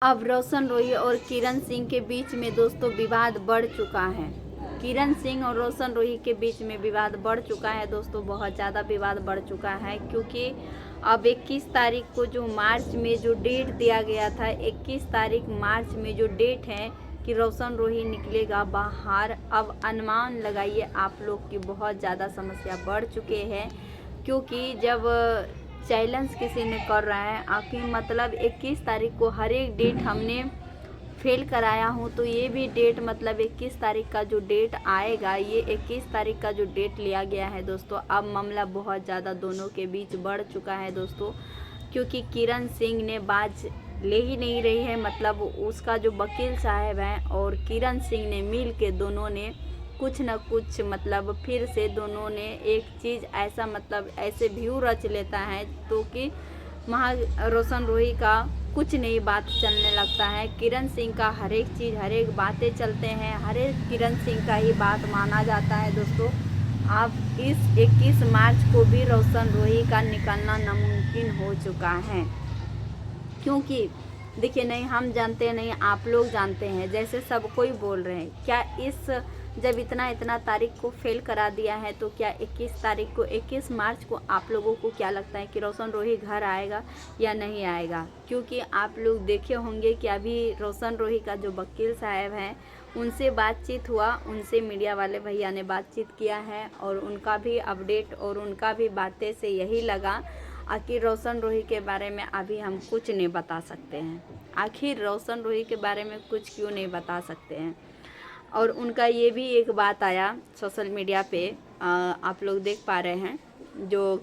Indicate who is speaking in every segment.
Speaker 1: अब रोशन रोही और किरण सिंह के बीच में दोस्तों विवाद बढ़ चुका है। किरण सिंह और रोशन रोही के बीच में विवाद बढ़ चुका है दोस्तों, बहुत ज़्यादा विवाद बढ़ चुका है, क्योंकि अब 21 तारीख को जो मार्च में जो डेट दिया गया था, 21 तारीख मार्च में जो डेट है कि रोशन रोही निकलेगा बाहर। अब अनुमान लगाइए आप लोग की बहुत ज़्यादा समस्या बढ़ चुके हैं, क्योंकि जब चैलेंज किसी ने कर रहा है आखिर मतलब 21 तारीख को हर एक डेट हमने फेल कराया हूँ, तो ये भी डेट मतलब 21 तारीख का जो डेट आएगा, ये 21 तारीख का जो डेट लिया गया है दोस्तों। अब मामला बहुत ज़्यादा दोनों के बीच बढ़ चुका है दोस्तों, क्योंकि किरण सिंह ने बाज ले ही नहीं रही है, मतलब उसका जो वकील साहब हैं और किरण सिंह ने मिल के दोनों ने कुछ न कुछ मतलब फिर से दोनों ने एक चीज़ ऐसा मतलब ऐसे व्यू रच लेता है तो कि रोशन रोही का कुछ नई बात चलने लगता है। किरण सिंह का हर एक चीज़ हर एक बातें चलते हैं, हर एक किरण सिंह का ही बात माना जाता है दोस्तों। अब इस 21 मार्च को भी रोशन रोही का निकलना नामुमकिन हो चुका है, क्योंकि देखिए नहीं हम जानते हैं नहीं आप लोग जानते हैं, जैसे सब कोई बोल रहे हैं क्या इस जब इतना तारीख को फेल करा दिया है तो क्या 21 तारीख को 21 मार्च को आप लोगों को क्या लगता है कि रोशन रोही घर आएगा या नहीं आएगा? क्योंकि आप लोग देखे होंगे कि अभी रोशन रोही का जो वकील साहब हैं उनसे बातचीत हुआ, उनसे मीडिया वाले भैया ने बातचीत किया है और उनका भी अपडेट और उनका भी बातें से यही लगा आखिर रोशन रोही के बारे में अभी हम कुछ नहीं बता सकते हैं। आखिर रोशन रोही के बारे में कुछ क्यों नहीं बता सकते हैं? और उनका ये भी एक बात आया सोशल मीडिया पे, आप लोग देख पा रहे हैं, जो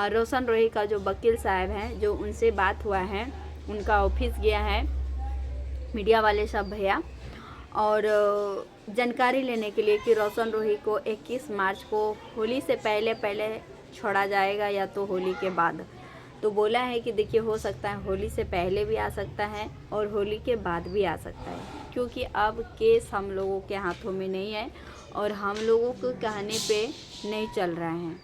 Speaker 1: रोशन रोही का जो वकील साहब हैं जो उनसे बात हुआ है, उनका ऑफिस गया है मीडिया वाले सब भैया और जानकारी लेने के लिए कि रोशन रोही को 21 मार्च को होली से पहले छोड़ा जाएगा या तो होली के बाद। तो बोला है कि देखिए हो सकता है होली से पहले भी आ सकता है और होली के बाद भी आ सकता है, क्योंकि अब केस हम लोगों के हाथों में नहीं है और हम लोगों को कहने पे नहीं चल रहा है।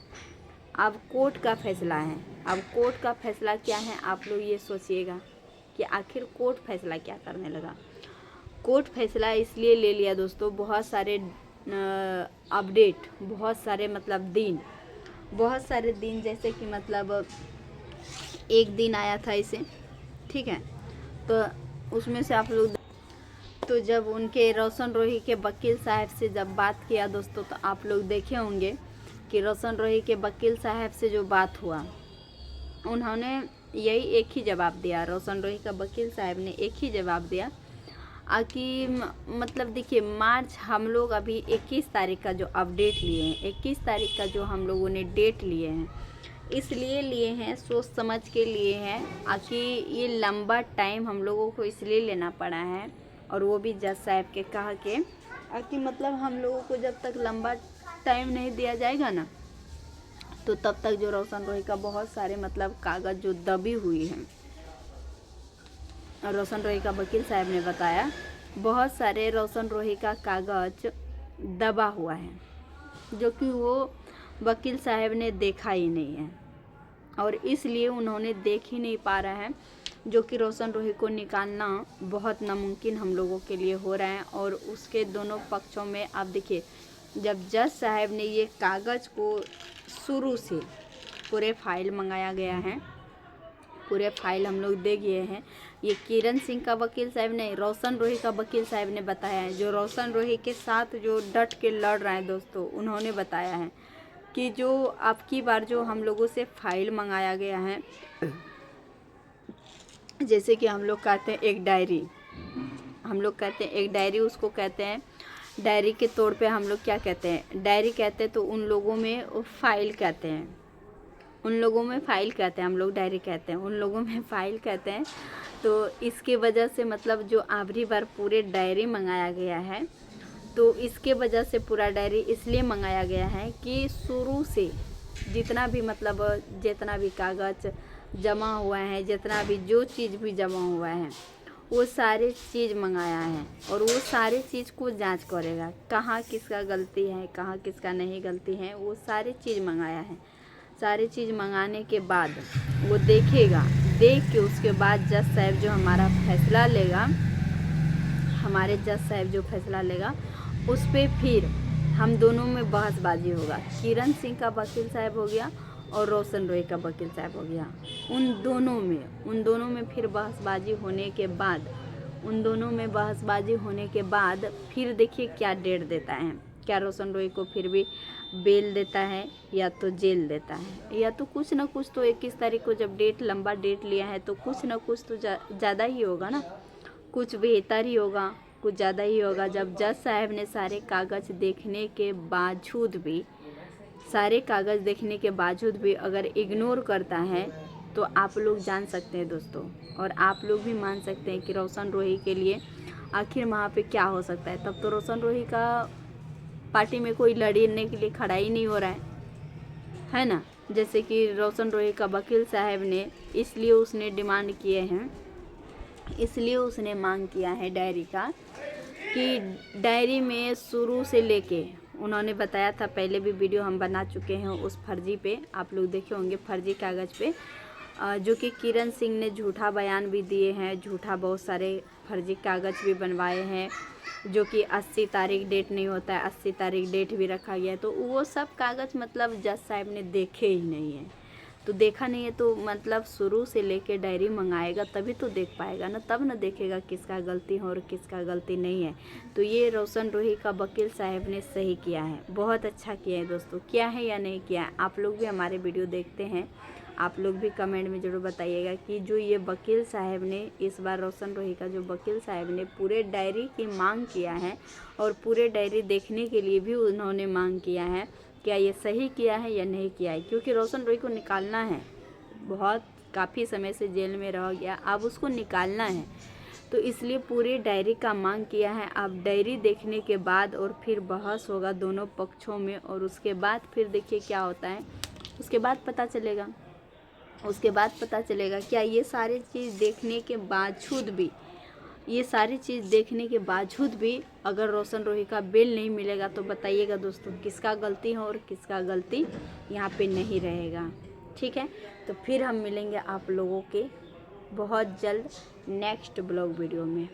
Speaker 1: अब कोर्ट का फैसला है। अब कोर्ट का फैसला क्या है आप लोग ये सोचिएगा कि आखिर कोर्ट फैसला क्या करने लगा। कोर्ट फैसला इसलिए ले लिया दोस्तों, बहुत सारे अपडेट, बहुत सारे दिन जैसे कि मतलब एक दिन आया था इसे, ठीक है, तो उसमें से आप लोग तो जब उनके रोशन रोही के वकील साहब से जब बात किया दोस्तों, तो आप लोग देखे होंगे कि रोशन रोही के वकील साहब से जो बात हुआ उन्होंने यही एक ही जवाब दिया। रोशन रोही का वकील साहब ने एक ही जवाब दिया कि मतलब देखिए मार्च हम लोग अभी 21 तारीख का जो अपडेट लिए हैं, 21 तारीख का जो हम लोगों ने डेट लिए हैं, इसलिए लिए हैं सोच समझ के लिए हैं कि ये लंबा टाइम हम लोगों को इसलिए लेना पड़ा है और वो भी जज साहब के कहा के कि मतलब हम लोगों को जब तक लंबा टाइम नहीं दिया जाएगा ना तो तब तक जो रोशन रोही का बहुत सारे मतलब कागज़ जो दबी हुई हैं, रोशन रोही का वकील साहब ने बताया बहुत सारे रोशन रोही का कागज़ दबा हुआ है, जो कि वो वकील साहब ने देखा ही नहीं है और इसलिए उन्होंने देख ही नहीं पा रहा है, जो कि रोशन रोही को निकालना बहुत नामुमकिन हम लोगों के लिए हो रहा है। और उसके दोनों पक्षों में आप देखिए, जब जज साहब ने ये कागज़ को शुरू से पूरे फाइल मंगाया गया है, पूरे फाइल हम लोग दे गए हैं, ये किरण सिंह का वकील साहब ने रोशन रोही का वकील साहब ने बताया है, जो रोशन रोही के साथ जो डट के लड़ रहे हैं दोस्तों, उन्होंने बताया है कि जो अब की बार जो हम लोगों से फाइल मंगाया गया है, जैसे कि हम लोग कहते हैं एक डायरी, उसको कहते हैं डायरी के तौर पे हम लोग क्या कहते हैं, डायरी कहते हैं, तो उन लोगों में फाइल कहते हैं, हम लोग डायरी कहते हैं, उन लोगों में फाइल कहते हैं। तो इसके वजह से मतलब जो आखिरी बार पूरे डायरी मंगाया गया है, तो इसके वजह से पूरा डायरी इसलिए मंगाया गया है कि शुरू से जितना भी कागज़ जमा हुआ है, जितना भी जो चीज़ भी जमा हुआ है, वो सारे चीज़ मंगाया है और वो सारे चीज़ को जांच करेगा, कहाँ किसका गलती है, कहाँ किसका नहीं गलती है, वो सारी चीज़ मंगाया है। सारी चीज़ मंगाने के बाद वो देखेगा, देख के उसके बाद जज साहब जो हमारा फैसला लेगा, हमारे जज साहब जो फैसला लेगा उस पर फिर हम दोनों में बहसबाजी होगा। किरण सिंह का वकील साहब हो गया और रोशन रोही का वकील साहब हो गया। उन दोनों में फिर बहसबाजी होने के बाद फिर देखिए क्या डेट देता है। क्या रोशन रोही को फिर भी बेल देता है या तो जेल देता है या तो कुछ ना कुछ। तो 21 तारीख को जब लंबा डेट लिया है तो कुछ ना कुछ तो ज़्यादा ही होगा ना, कुछ बेहतर ही होगा, कुछ ज़्यादा ही होगा। जब जज साहब ने सारे कागज़ देखने के बावजूद भी अगर इग्नोर करता है तो आप लोग जान सकते हैं दोस्तों, और आप लोग भी मान सकते हैं कि रोशन रोही के लिए आखिर वहाँ पे क्या हो सकता है। तब तो रोशन रोही का पार्टी में कोई लड़ने के लिए खड़ा ही नहीं हो रहा है ना। जैसे कि रोशन रोही का वकील साहब ने इसलिए उसने मांग किया है डायरी का, कि डायरी में शुरू से लेके उन्होंने बताया था, पहले भी वीडियो हम बना चुके हैं उस फर्जी पे, आप लोग देखे होंगे, फर्जी कागज़ पे, जो कि किरण सिंह ने झूठा बयान भी दिए हैं, झूठा बहुत सारे फर्जी कागज़ भी बनवाए हैं, जो कि 80 तारीख डेट नहीं होता है, 80 तारीख डेट भी रखा गया है। तो वो सब कागज़ मतलब जज साहब ने देखे ही नहीं है। तो देखा नहीं है तो मतलब शुरू से लेके डायरी मंगाएगा तभी तो देख पाएगा ना, तब ना देखेगा किसका गलती है और किसका गलती नहीं है। तो ये रोशन रोही का वकील साहब ने सही किया है, बहुत अच्छा किया है दोस्तों। किया है या नहीं किया है, आप लोग भी हमारे वीडियो देखते हैं, आप लोग भी कमेंट में ज़रूर बताइएगा कि जो ये वकील साहब ने इस बार रोशन रोही का जो वकील साहब ने पूरे डायरी की मांग किया है और पूरे डायरी देखने के लिए भी उन्होंने मांग किया है, क्या ये सही किया है या नहीं किया है। क्योंकि रोशन रोही को निकालना है, बहुत काफ़ी समय से जेल में रह गया, अब उसको निकालना है, तो इसलिए पूरी डायरी का मांग किया है। अब डायरी देखने के बाद और फिर बहस होगा दोनों पक्षों में, और उसके बाद फिर देखिए क्या होता है, उसके बाद पता चलेगा क्या ये सारी चीज़ देखने के बावजूद भी अगर रोशन रोही का बेल नहीं मिलेगा तो बताइएगा दोस्तों किसका गलती है और किसका गलती यहाँ पे नहीं रहेगा। ठीक है, तो फिर हम मिलेंगे आप लोगों के बहुत जल्द नेक्स्ट ब्लॉग वीडियो में।